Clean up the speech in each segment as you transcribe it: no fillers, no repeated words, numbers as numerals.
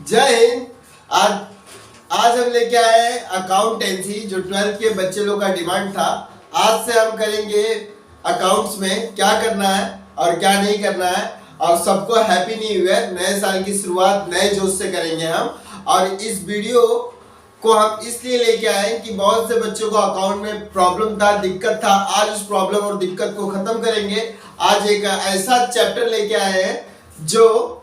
जय हिंद। आज आज हम लेके आए हैं अकाउंटेंसी, जो 12th के बच्चे लोग का डिमांड था। आज से हम करेंगे अकाउंट्स में क्या करना है और क्या नहीं करना है, और सबको हैप्पी न्यू ईयर। नए साल की शुरुआत नए जोश से करेंगे हम। और इस वीडियो को हम इसलिए लेके आए कि बहुत से बच्चों को अकाउंट में प्रॉब्लम था, दिक्कत था। आज उस प्रॉब्लम और दिक्कत को खत्म करेंगे। आज एक ऐसा चैप्टर लेके आए हैं जो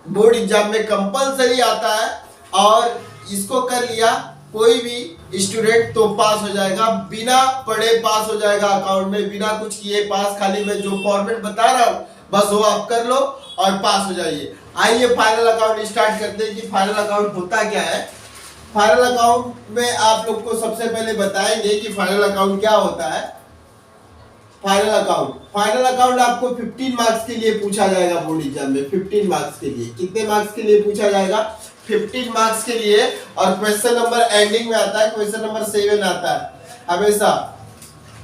बोर्ड एग्जाम में कंपलसरी आता है, और इसको कर लिया कोई भी स्टूडेंट तो पास हो जाएगा, बिना पढ़े पास हो जाएगा अकाउंट में, बिना कुछ किए पास। खाली मैं जो फॉर्मेट बता रहा हूँ बस वो आप कर लो और पास हो जाइए। आइए फाइनल अकाउंट स्टार्ट करते हैं कि फाइनल अकाउंट होता क्या है। फाइनल अकाउंट में आप लोग को सबसे पहले बताएंगे कि फाइनल अकाउंट क्या होता है। फाइनल अकाउंट आपको 15 मार्क्स के लिए पूछा जाएगा बोर्ड एग्जाम में। 15 मार्क्स के लिए, कितने मार्क्स के लिए पूछा जाएगा? 15 मार्क्स के लिए। और क्वेश्चन नंबर एंडिंग में आता है, क्वेश्चन नंबर 7 आता है हमेशा।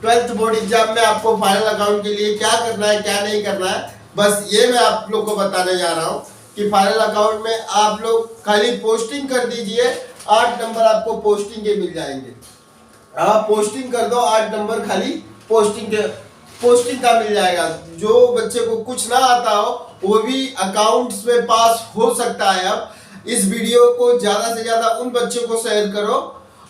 12th बोर्ड एग्जाम में आपको फाइनल अकाउंट के लिए क्या करना है क्या नहीं करना है, बस ये मैं आप लोग को बताने जा रहा हूँ कि फाइनल अकाउंट में आप लोग खाली पोस्टिंग कर दीजिए, 8 नंबर आपको पोस्टिंग के मिल जाएंगे। आप पोस्टिंग कर दो, 8 नंबर खाली पोस्टिंग का मिल जाएगा। जो बच्चे को कुछ ना आता हो वो भी अकाउंट्स में पास हो सकता है। अब इस वीडियो को ज्यादा से ज्यादा उन बच्चों को शेयर करो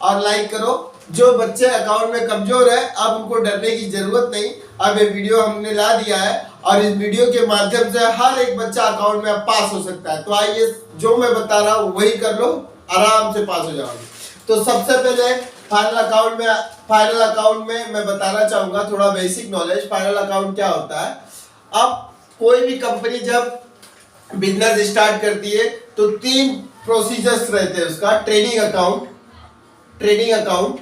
और लाइक करो जो बच्चे अकाउंट में कमजोर है। अब उनको डरने की जरूरत नहीं, अब ये वीडियो हमने ला दिया है और इस वीडियो के माध्यम से हर एक बच्चा अकाउंट में पास हो सकता है। तो आइए जो मैं बता रहा हूँ वही कर लो, आराम से पास हो जाओगे। तो सबसे पहले फाइनल अकाउंट में मैं बताना चाहूंगा थोड़ा बेसिक नॉलेज। फाइनल अकाउंट क्या होता है? अब कोई भी कंपनी जब बिजनेस स्टार्ट करती है तो 3 प्रोसीजर्स रहते हैं उसका। ट्रेडिंग अकाउंट,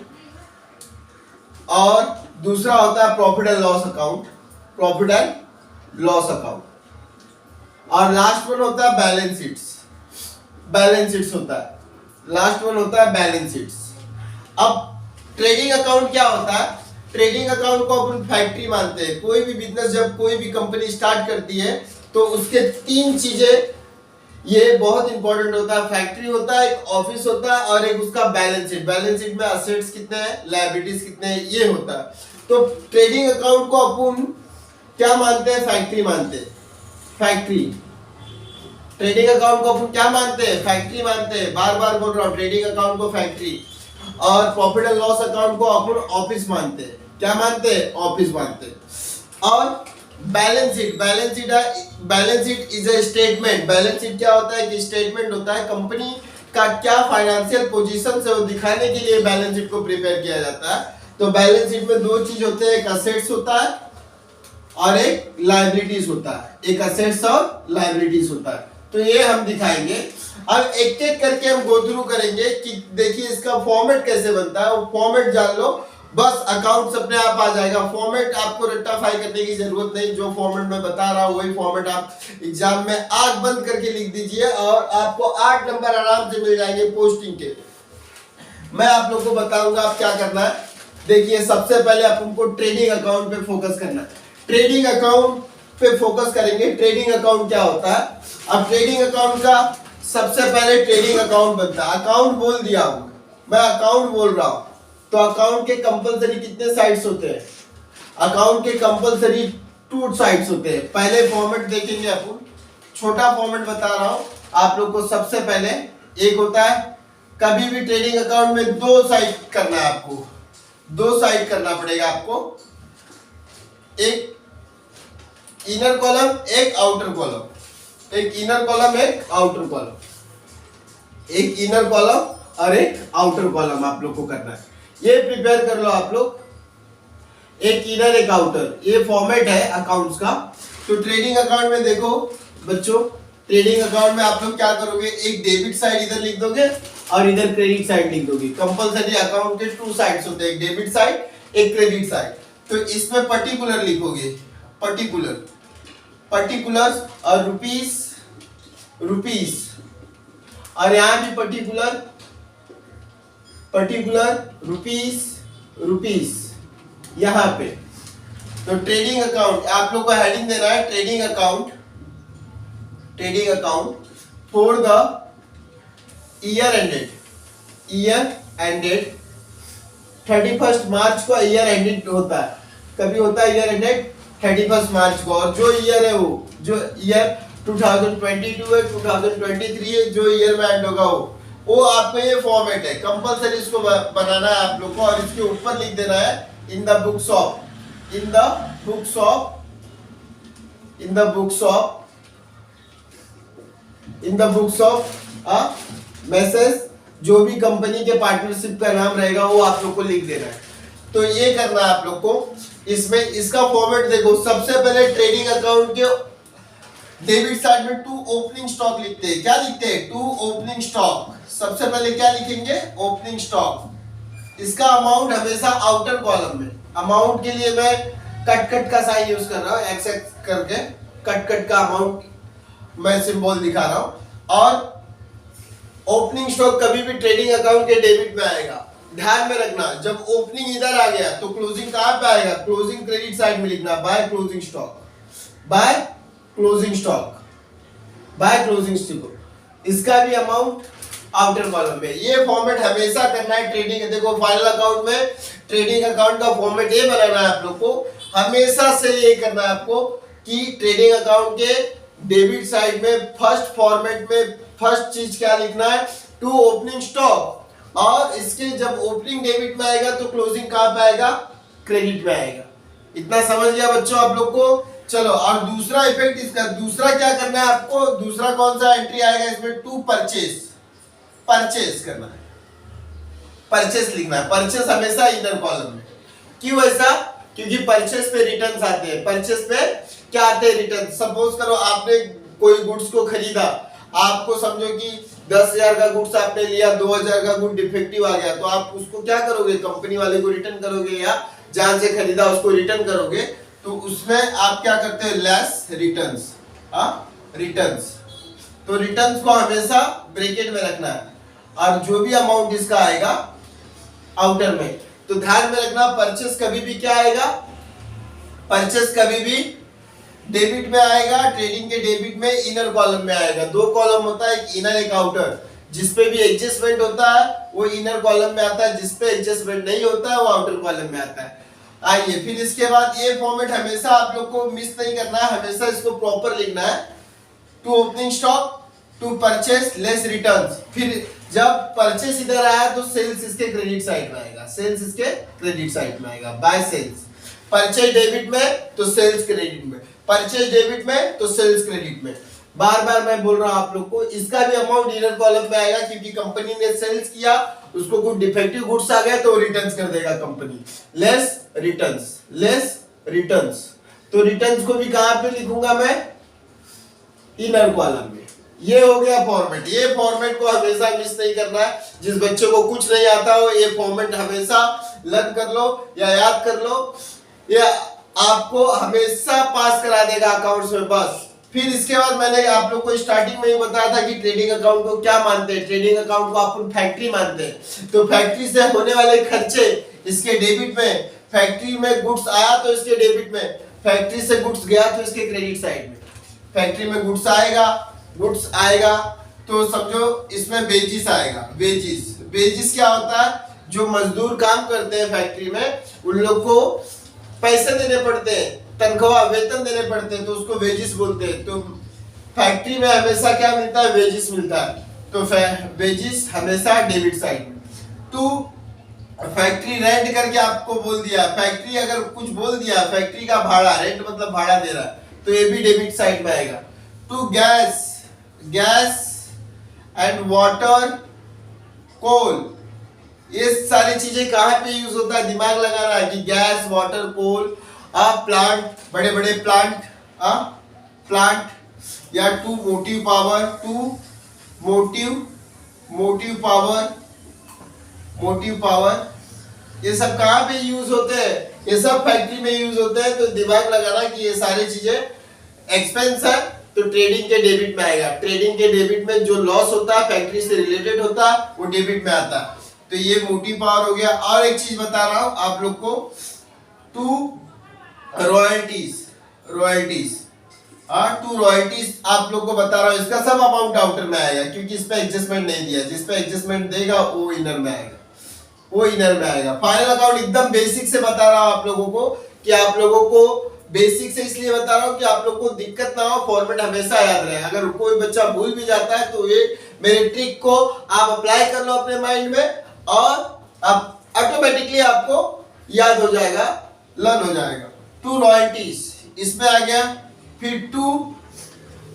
और दूसरा होता है प्रॉफिट एंड लॉस अकाउंट, और लास्ट वन होता है बैलेंस शीट्स होता है। लास्ट वन होता है बैलेंस शीट्स। अब ट्रेडिंग अकाउंट क्या होता है? ट्रेडिंग अकाउंट को अपन फैक्ट्री मानते हैं। कोई भी बिजनेस जब कोई भी कंपनी स्टार्ट करती है तो उसके 3 चीजें ये बहुत इंपॉर्टेंट होता है। फैक्ट्री होता है, एक ऑफिस होता है, और एक उसका बैलेंस शीट में असेट्स कितने हैं, लायबिलिटीज कितने हैं, ये होता है। तो ट्रेडिंग अकाउंट को अपन क्या मानते हैं? फैक्ट्री मानते हैं। ट्रेडिंग अकाउंट को अपन क्या मानते हैं? फैक्ट्री मानते हैं। बार बार बोल रहा हूँ, ट्रेडिंग अकाउंट को फैक्ट्री, और प्रॉफिट एंड लॉस अकाउंट को अपन ऑफिस मानते हैं। क्या मानते हैं? ऑफिस मानते हैं। और balance sheet is a statement. Balance sheet क्या होता है? कि स्टेटमेंट होता है कंपनी का क्या फाइनेंशियल पोजीशन से वो दिखाने के लिए बैलेंस शीट को प्रिपेयर किया जाता है। तो बैलेंस शीट में 2 चीज होते हैं, एक असेट्स होता है और एक लायबिलिटीज होता है। एक असेट्स और लायबिलिटीज होता है। तो ये हम दिखाएंगे। अब एक एक करके हम गो थ्रू करेंगे कि देखिए इसका फॉर्मेट कैसे बनता है। वो फॉर्मेट जान लो, बस अकाउंट्स अपने आप आ जाएगा। फॉर्मेट आपको रट्टाफाई करने की जरूरत नहीं। जो फॉर्मेट मैं बता रहा हूँ वही फॉर्मेट आप एग्जाम में आंख बंद करके लिख दीजिए और आपको 8 नंबर आराम से मिल जाएंगे पोस्टिंग के। मैं आप लोग को बताऊंगा आप क्या करना है। देखिए सबसे पहले आपको ट्रेडिंग अकाउंट पे फोकस करना है। ट्रेडिंग अकाउंट पे फोकस करेंगे। ट्रेडिंग अकाउंट क्या होता है? अब ट्रेडिंग अकाउंट का सबसे पहले ट्रेडिंग अकाउंट बनता है। अकाउंट बोल दिया हूं मैं, अकाउंट बोल रहा हूं। तो अकाउंट के कंपलसरी कितने साइड्स होते हैं? अकाउंट के कंपलसरी 2 साइड्स होते हैं। पहले फॉर्मेट देखेंगे अपन, छोटा फॉर्मेट बता रहा हूं आप लोग को। सबसे पहले एक होता है, कभी भी ट्रेडिंग अकाउंट में 2 साइड करना है आपको, 2 साइड करना पड़ेगा आपको। एक इनर कॉलम, एक आउटर कॉलम। एक इनर कॉलम, एक आउटर कॉलम। एक इनर कॉलम और एक आउटर कॉलम आप लोग को करना है। ये प्रिपेयर कर लो आप लोग, एक इनर एक आउटर। ये फॉर्मेट है अकाउंट्स का। तो ट्रेडिंग अकाउंट में देखो बच्चों, ट्रेडिंग अकाउंट में आप लोग क्या करोगे? एक डेबिट साइड इधर लिख दोगे और इधर क्रेडिट साइड लिख दोगे। कंपलसरी अकाउंट के 2 साइड्स होते हैं, एक डेबिट साइड एक क्रेडिट साइड। तो इसमें पर्टिकुलर लिखोगे, पर्टिकुलर्स और रुपीस, और यहाँ भी पर्टिकुलर रुपीस यहाँ पे। तो ट्रेडिंग अकाउंट आप लोग को हेडिंग देना है, trading account for the year ended 31 मार्च को ईयर एंडेड होता है, कभी होता है ईयर एंडेड 31 मार्च को, और जो ईयर है जो ईयर 2022 है 2023 है, जो ईयर में एंड होगा वो आपका ये फॉर्मेट है। कंपलसरी इसको बनाना है आप लोग को, और इसके ऊपर लिख देना है in the books of message, जो भी कंपनी के पार्टनरशिप का नाम रहेगा वो आप लोग को लिख देना है। तो ये करना है आप लोग को। इसमें इसका फॉर्मेट देखो, सबसे पहले ट्रेडिंग अकाउंट के डेबिट साइड में टू ओपनिंग स्टॉक लिखते हैं। क्या लिखते हैं? To opening stock. सबसे पहले क्या लिखेंगे? Opening stock. इसका अमाउंट हमेशा आउटर कॉलम में। अमाउंट के लिए मैं कट का साइन यूज कर रहा हूँ, एक्स करके कट का अमाउंट मैं सिंबल दिखा रहा हूं। और ओपनिंग स्टॉक कभी भी ट्रेडिंग अकाउंट के डेबिट में आएगा। ध्यान में रखना, जब ओपनिंग इधर आ गया तो क्लोजिंग कहां पे आएगा? क्लोजिंग क्रेडिट साइड में लिखना, बाय क्लोजिंग स्टॉक। इसका भी अमाउंट आउटर कॉलम में। ये फॉर्मेट हमेशा करना है ट्रेडिंग। देखो फाइनल अकाउंट में ट्रेडिंग अकाउंट का फॉर्मेट ये बनाना है आप लोग को, हमेशा से ये करना है आपको कि ट्रेडिंग अकाउंट के डेबिट साइड में फर्स्ट फॉर्मेट में फर्स्ट चीज क्या लिखना है? To opening stock. और इसके जब ओपनिंग डेबिट में आएगा तो क्लोजिंग कहां पे आएगा? क्रेडिट में आएगा। इतना समझ गया बच्चों आप लोग को? चलो, और दूसरा इफेक्ट इसका, दूसरा क्या करना है आपको? दूसरा कौन सा एंट्री आएगा इसमें? टू परचेस करना है, परचेस लिखना है। परचेस हमेशा इनर कॉलम में। क्यों ऐसा? क्योंकि परचेस पे रिटर्न्स आते हैं। परचेस पे क्या आते हैं? रिटर्न। सपोज करो आपने कोई गुड्स को खरीदा, आपको समझो कि 10,000 का गुड्स आपने लिया, 2,000 का गुड डिफेक्टिव आ गया, तो आप उसको क्या करोगे? कंपनी वाले को रिटर्न करोगे, या जहां से खरीदा उसको रिटर्न करोगे। तो उसमें आप क्या करते हो? Less returns. रिटर्न्स। तो रिटर्न्स को हमेशा ब्रैकेट में रखना है, और जो भी अमाउंट इसका आएगा आउटर में। तो ध्यान में रखना, परचेस कभी भी क्या आएगा? परचेस कभी भी डेबिट में आएगा। ट्रेडिंग के डेबिट में इनर कॉलम में आएगा। दो कॉलम होता है, एक इनर एक आउटर। जिसपे भी एडजस्टमेंट होता है वो इनर कॉलम में आता है, जिसपे एडजस्टमेंट नहीं होता है वो आउटर कॉलम में आता है। आइए फिर इसके बाद ये फॉर्मेट हमेशा आप लोग को मिस नहीं करना है, हमेशा इसको प्रॉपर लिखना है। To opening stock, to purchase, less returns. फिर जब परचेस इधर आया तो सेल्स इसके क्रेडिट साइड में आएगा, सेल्स इसके क्रेडिट साइड में आएगा, बाय सेल्स। परचेस डेबिट में तो सेल्स क्रेडिट में, परचेस डेबिट में तो सेल्स क्रेडिट में। बार बार मैं बोल रहा हूं आप लोग को, इसका भी अमाउंट इनर कॉलम में आएगा, क्योंकि कंपनी ने सेल्स किया, उसको कुछ डिफेक्टिव गुड्स आ गया तो रिटर्न्स कर देगा कंपनी। Less returns. तो रिटर्न्स को भी कहां पे लिखूंगा मैं? इनर कॉलम में। ये हो गया फॉर्मेट। ये फॉर्मेट को हमेशा मिस नहीं करना है। जिस बच्चे को कुछ नहीं आता हो, ये फॉर्मेट हमेशा लर्न कर लो या याद कर लो, ये आपको हमेशा पास करा देगा अकाउंट्स में। बस फिर इसके बाद मैंने आप लोग को स्टार्टिंग में ही बताया था कि ट्रेडिंग अकाउंट को क्या मानते हैं। ट्रेडिंग अकाउंट को अपन फैक्ट्री मानते हैं। तो फैक्ट्री से होने वाले खर्चे इसके डेबिट में, फैक्ट्री में गुड्स आया तो इसके डेबिट में, फैक्ट्री से गुड्स गया तो इसके क्रेडिट साइड में। फैक्ट्री में गुड्स आएगा तो समझो इसमें वेजिस आएगा। वेजिस क्या होता है? जो मजदूर काम करते हैं फैक्ट्री में, उन लोग को पैसे देने पड़ते हैं, तनख्वाह वेतन देने पड़ते हैं, तो उसको वेजिस बोलते हैं। तो फैक्ट्री में हमेशा क्या मिलता है? वेजिस मिलता है। तो वेजिस हमेशा डेबिट साइड में। तो फैक्ट्री रेंट करके आपको बोल दिया, फैक्ट्री अगर कुछ बोल दिया, फैक्ट्री का भाड़ा, रेंट मतलब भाड़ा दे रहा है, तो ये भी डेबिट साइड में आएगा। टू गैस एंड वाटर, कोल, ये सारी चीजें कहां पे यूज होता है? दिमाग लगाना है कि गैस, वाटर, कोल, प्लांट, बड़े बड़े प्लांट, या टू मोटिव पावर, ये सब कहां पे यूज होते हैं? ये सब फैक्ट्री में यूज होते हैं। तो दिमाग लगाना कि ये सारी चीजें एक्सपेंस है, तो ट्रेडिंग के डेबिट में आएगा। ट्रेडिंग के डेबिट में जो लॉस होता है फैक्ट्री से रिलेटेड होता है वो डेबिट में आता है। तो ये मोटिव पावर हो गया। और एक चीज बता रहा हूं आप लोग को, टू रॉयल्टीज टू रॉयल्टीज आप लोग को बता रहा हूँ, इसका सब अमाउंट आउटर में आएगा क्योंकि इस पे एडजस्टमेंट नहीं दिया, जिस पे एडजस्टमेंट देगा वो इनर में आएगा, वो इनर में आएगा। फाइनल अकाउंट एकदम बेसिक से बता रहा हूँ आप लोगों को, कि आप लोगों को बेसिक से इसलिए बता रहा हूँ कि आप लोग को दिक्कत ना हो, फॉर्मेट हमेशा याद रहे। अगर कोई बच्चा भूल भी जाता है तो ये मेरे ट्रिक को आप अप्लाई कर लो अपने माइंड में और अब ऑटोमेटिकली आपको याद हो जाएगा, लर्न हो जाएगा। टू रॉयल्टीज इसमें आ गया, फिर टू,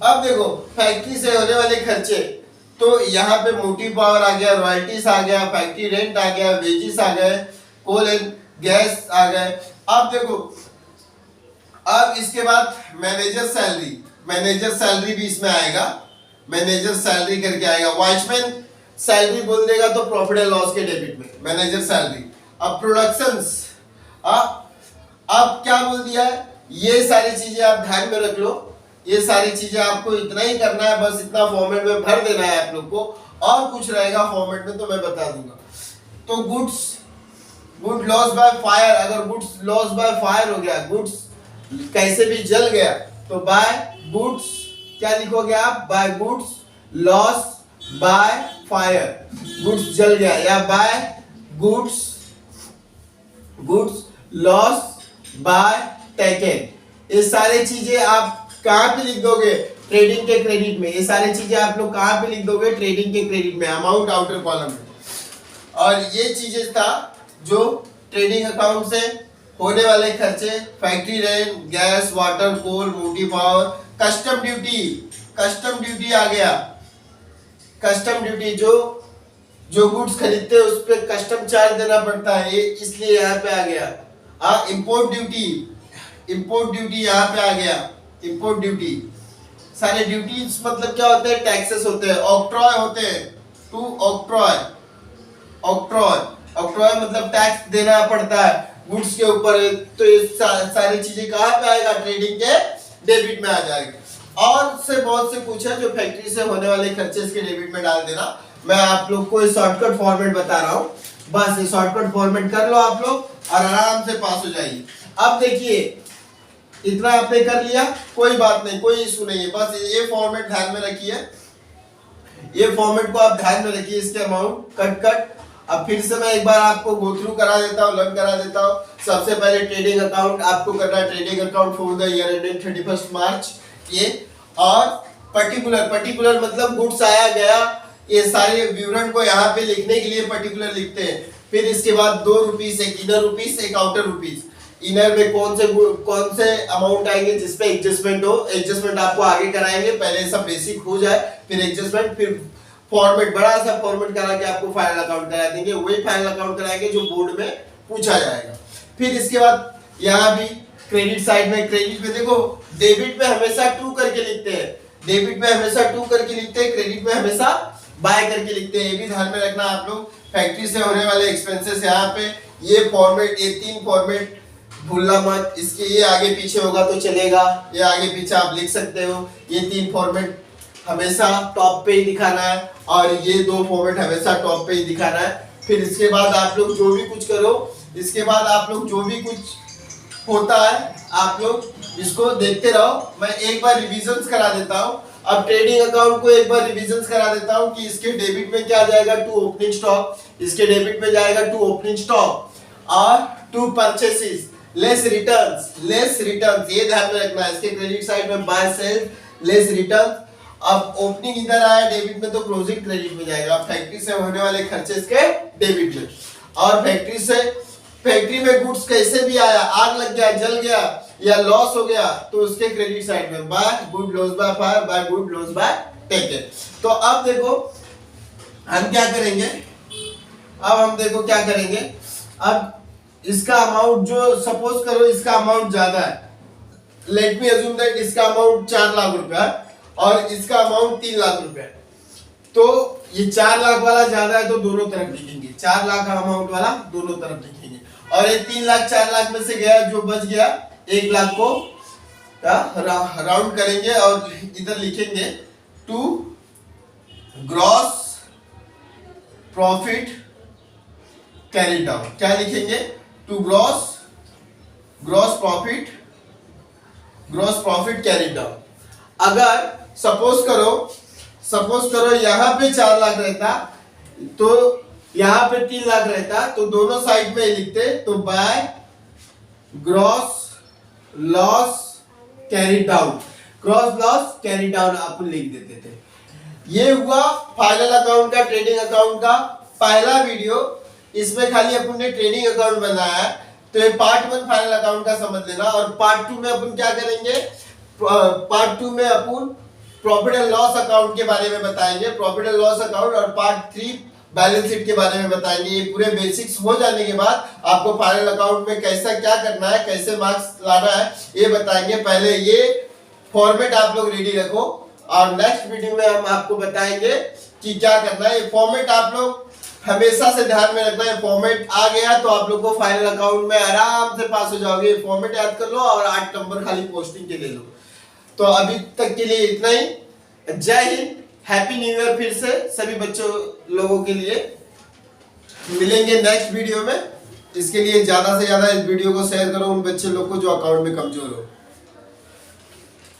अब देखो फैक्ट्री से होने वाले खर्चे, तो यहाँ पे मोटिव पावर आ गया, रॉयल्टीज आ गया, फैक्ट्री रेंट आ गया, वेजेस आ गए, कोल एंड गैस आ गए। अब देखो अब इसके बाद मैनेजर सैलरी, मैनेजर सैलरी भी इसमें आएगा, मैनेजर सैलरी करके आएगा। वॉचमैन सैलरी बोल देगा तो प्रॉफिट एंड लॉस के डेबिट में मैनेजर सैलरी। अब प्रोडक्शंस, अब क्या बोल दिया है, ये सारी चीजें आप ध्यान में रख लो, ये सारी चीजें आपको इतना ही करना है, बस इतना फॉर्मेट में भर देना है आप लोग को, और कुछ रहेगा फॉर्मेट में तो मैं बता दूंगा। तो goods, good loss by fire, अगर गुड्स लॉस बाय फायर हो गया, गुड्स कैसे भी जल गया, तो बाय गुड्स क्या लिखोगे आप, by goods loss by fire, goods जल गया, या by goods, goods loss by taken. ये सारी चीजें आप कहां पे लिख दोगे, ट्रेडिंग के क्रेडिट में। ये सारी चीजें आप लोग कहां पे लिख दोगे, ट्रेडिंग के क्रेडिट में, अमाउंट आउटर कॉलम में। और ये चीजें था जो ट्रेडिंग अकाउंट से होने वाले खर्चे, factory rent, gas, water, coal, motive power, custom duty, custom duty आ गया, कस्टम ड्यूटी जो गुड्स खरीदते हैं उस पर कस्टम चार्ज देना पड़ता है, ये इसलिए यहाँ पे आ गया। इंपोर्ट ड्यूटी, इंपोर्ट ड्यूटी यहाँ पे आ गया, इंपोर्ट ड्यूटी। सारे ड्यूटीज मतलब क्या होते हैं, टैक्सेस होते हैं, ऑक्ट्रॉय होते हैं, टू ऑक्ट्रॉय, ऑक्ट्रॉय, ऑक्ट्रॉय मतलब टैक्स देना पड़ता है गुड्स के ऊपर। तो ये सारी चीजें कहाँ पे आएगा, ट्रेडिंग के डेबिट में आ जाएगा। और से बहुत से पूछा जो फैक्ट्री से होने वाले खर्चे इसके डेबिट में डाल देना। मैं आप लोग को शॉर्टकट फॉर्मेट बता रहा हूँ, बस ये शॉर्टकट फॉर्मेट कर लो आप लोग और आराम से पास हो जाइए। अब देखिए इतना आपने कर लिया, कोई बात नहीं, कोई इशू नहीं है, बस ये फॉर्मेट ध्यान में रखिए, ये फॉर्मेट को आप ध्यान में रखिए, इसके अमाउंट कट कट। अब फिर से मैं एक बार आपको गो थ्रू करा देता हूँ, लर्न करा देता हूँ। सबसे पहले ट्रेडिंग अकाउंट आपको करना है, trading account for the year ended 31 मार्च ये, और पर्टिकुलर, पर्टिकुलर मतलब गुड्स आया गया, ये सारे विवरण को यहाँ पे लिखने के लिए पर्टिकुलर लिखते हैं। फिर इसके बाद 2 रुपीस, एक इनर रुपीस, एक आउटर रुपीस। इनर में कौन से अमाउंट आएंगे जिसपे एडजस्टमेंट हो, एडजस्टमेंट आपको आगे कराएंगे, पहले सब बेसिक हो जाए, फिर एडजस्टमेंट, फिर फॉर्मेट, बड़ा सा फॉर्मेट करा के आपको फाइनल अकाउंट करा देंगे, वही फाइनल अकाउंट कराएंगे जो बोर्ड में पूछा जाएगा। फिर इसके बाद यहाँ भी क्रेडिट साइड में, क्रेडिट में देखो डेबिट में हमेशा टू करके लिखते हैं, डेबिट में हमेशा टू करके लिखते हैं, क्रेडिट में हमेशा बाय करके लिखते हैं, ये भी ध्यान में रखना आप लोग। फैक्ट्री से होने वाले एक्सपेंसेस यहाँ पे, ये फॉर्मेट, ये 3 फॉर्मेट भूलना मत, इसके ये आगे पीछे होगा तो चलेगा, ये आगे पीछे आप लिख सकते हो। ये 3 फॉर्मेट हमेशा टॉप पे ही दिखाना है और ये 2 फॉर्मेट हमेशा टॉप पे ही दिखाना है। फिर इसके बाद आप लोग जो भी कुछ करो, इसके बाद आप लोग जो भी कुछ होता है आप लोग इसको देखते रहो। मैं एक बार रिविजन्स करा देता हूँ। अब ट्रेडिंग अकाउंट को एक बार रिविजन्स करा देता हूँ कि इसके डेबिट में क्या जाएगा, टू ओपनिंग स्टॉक, इसके डेबिट में जाएगा टू ओपनिंग स्टॉक और to purchases, less returns, less returns, ये ध्यान में रखना है। इसके क्रेडिट साइड में बाय सेल, लेस रिटर्न्स। अब ओपनिंग इधर आया डेबिट में तो क्लोजिंग क्रेडिट में जाएगा। फैक्ट्री से होने वाले खर्चे इसके डेबिट में, और फैक्ट्री में गुड्स कैसे भी आया, आग लग गया, जल गया या लॉस हो गया, तो उसके क्रेडिट साइड में by good loss by fire, by good loss by taken. तो अब देखो हम क्या करेंगे, अब हम देखो क्या करेंगे। अब इसका अमाउंट जो सपोज करो इसका अमाउंट ज्यादा है, लेट मी अज्यूम दैट इसका अमाउंट 4 लाख रुपया और इसका अमाउंट 3 लाख रुपया, तो ये 4 लाख वाला ज्यादा है तो दोनों तरफ लिखेंगे, 4 लाख का अमाउंट वाला दोनों तरफ लिखेंगे। और ये 3 लाख 4 लाख में से गया, जो बच गया 1 लाख को राउंड करेंगे और इधर लिखेंगे to gross profit carry down. क्या लिखेंगे, to gross profit carry down. अगर सपोज करो यहाँ पे 4 लाख रहता तो यहाँ पे 3 लाख रहता, तो दोनों साइड में लिखते, तो by gross loss carry down, gross loss carry down अपन लिख देते थे। ये हुआ फाइनल अकाउंट का, ट्रेडिंग अकाउंट का पहला वीडियो। इसमें खाली अपन ने ट्रेडिंग अकाउंट बनाया है, तो ये पार्ट 1 फाइनल अकाउंट का समझ लेना। और पार्ट 2 में अपन क्या करेंगे, पार्ट 2 में अपन प्रॉफिट एंड लॉस अकाउंट के बारे में बताएंगे, प्रॉफिट एंड लॉस अकाउंट, और पार्ट 3 बैलेंस शीट के बारे में बताएंगे। ये पूरे बेसिक्स हो जाने के बाद आपको फाइनल अकाउंट में कैसा क्या करना है, कैसे मार्क्स लाना है, ये बताएंगे। पहले ये फॉर्मेट आप लोग रेडी रखो, और नेक्स्ट वीडियो में हम आपको बताएंगे कि क्या करना है। ये फॉर्मेट आप लोग हमेशा से ध्यान में रखना है। फॉर्मेट आ गया तो आप लोग को फाइनल अकाउंट में आराम से पास हो जाओगे। फॉर्मेट याद कर लो और 8 नंबर खाली पोस्टिंग के ले लो। तो अभी तक के लिए इतना ही। जय हिंद, हैप्पी न्यू ईयर फिर से सभी बच्चों लोगों के लिए। मिलेंगे नेक्स्ट वीडियो में। इसके लिए ज्यादा से ज्यादा इस वीडियो को शेयर करो उन बच्चे लोग को जो अकाउंट में कमजोर हो।